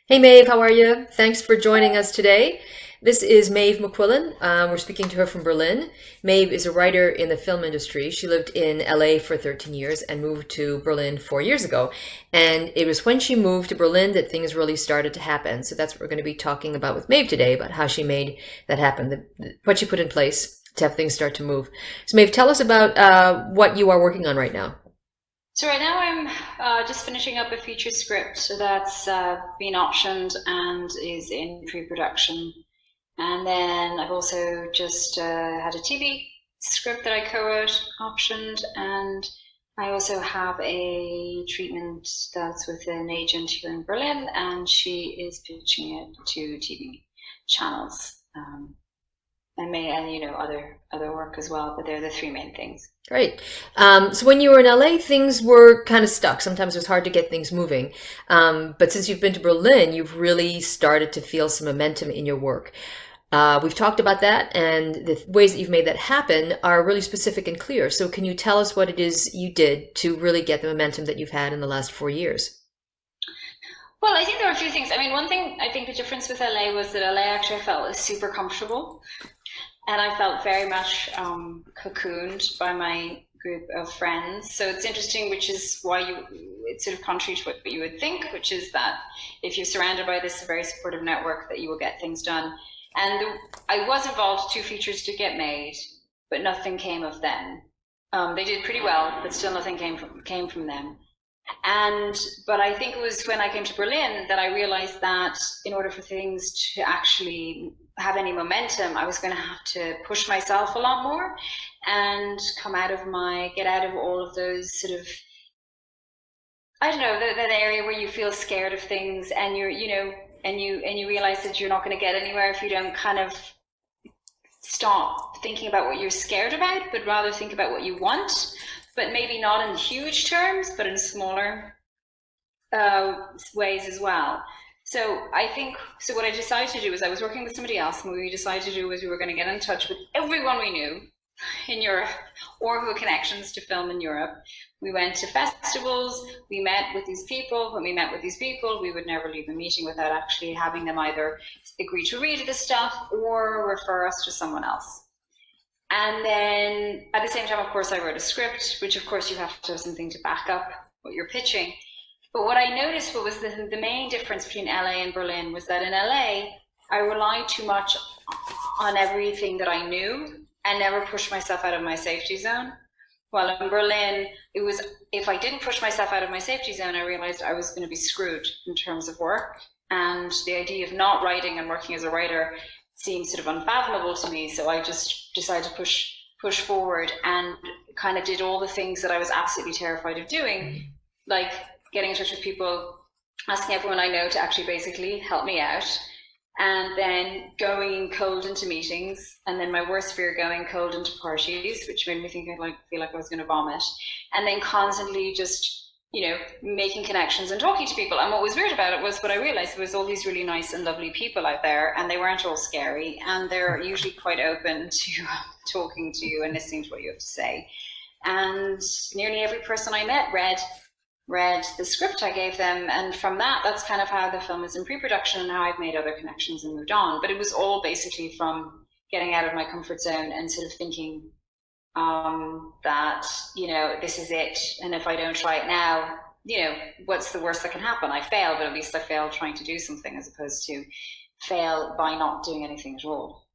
Hey Maeve, how are you? Thanks for joining us today. This is Maeve McQuillan. We're speaking to her from Berlin. Maeve is a writer in the film industry. She lived in LA for 13 years and moved to Berlin 4 years ago. And it was when she moved to Berlin that things really started to happen. So that's what we're going to be talking about with Maeve today, about how she made that happen, what she put in place to have things start to move. So Maeve, tell us about what you are working on right now. So right now I'm just finishing up a feature script that's been optioned and is in pre-production. And then I've also just had a TV script that I co-wrote, optioned, and I also have a treatment that's with an agent here in Berlin, and she is pitching it to TV channels. And other work as well, but they're the three main things. Great. So when you were in LA, things were kind of stuck. Sometimes it was hard to get things moving. But since you've been to Berlin, you've really started to feel some momentum in your work. We've talked about that, and the ways that you've made that happen are really specific and clear. So can you tell us what it is you did to really get the momentum that you've had in the last 4 years? Well, I think there are a few things. I mean, one thing I think the difference with LA was that LA actually I felt was super comfortable, and I felt very much cocooned by my group of friends. So it's interesting, which is why it's sort of contrary to what you would think, which is that if you're surrounded by this very supportive network, that you will get things done. And I was involved two features to get made, but nothing came of them. They did pretty well, but still nothing came from them. But I think it was when I came to Berlin that I realized that in order for things to actually have any momentum, I was going to have to push myself a lot more and get out of all of those sort of, I don't know, that area where you feel scared of things, and you realize that you're not going to get anywhere if you don't kind of stop thinking about what you're scared about, but rather think about what you want, but maybe not in huge terms, but in smaller ways as well. So I think, so what I decided to do is I was working with somebody else, and what we decided to do was we were going to get in touch with everyone we knew in Europe or who had connections to film in Europe. We went to festivals, we met with these people. When we met with these people, we would never leave a meeting without actually having them either agree to read the stuff or refer us to someone else. And then at the same time, of course, I wrote a script, which of course you have to have something to back up what you're pitching. But what I noticed was the main difference between LA and Berlin was that in LA, I relied too much on everything that I knew and never pushed myself out of my safety zone. While in Berlin, it was, if I didn't push myself out of my safety zone, I realized I was going to be screwed in terms of work. And the idea of not writing and working as a writer seemed sort of unfathomable to me. So I just decided to push forward and kind of did all the things that I was absolutely terrified of doing, like getting in touch with people, asking everyone I know to actually basically help me out, and then going cold into meetings, and then my worst fear, going cold into parties, which made me think I'd feel like I was going to vomit, and then constantly just making connections and talking to people. And what was weird about it was what I realized was all these really nice and lovely people out there, and they weren't all scary, and they're usually quite open to talking to you and listening to what you have to say. And nearly every person I met read the script I gave them, and from that's kind of how the film is in pre-production and how I've made other connections and moved on. But it was all basically from getting out of my comfort zone and sort of thinking that this is it, and if I don't try it now, what's the worst that can happen? I fail, but at least I failed trying to do something, as opposed to fail by not doing anything at all.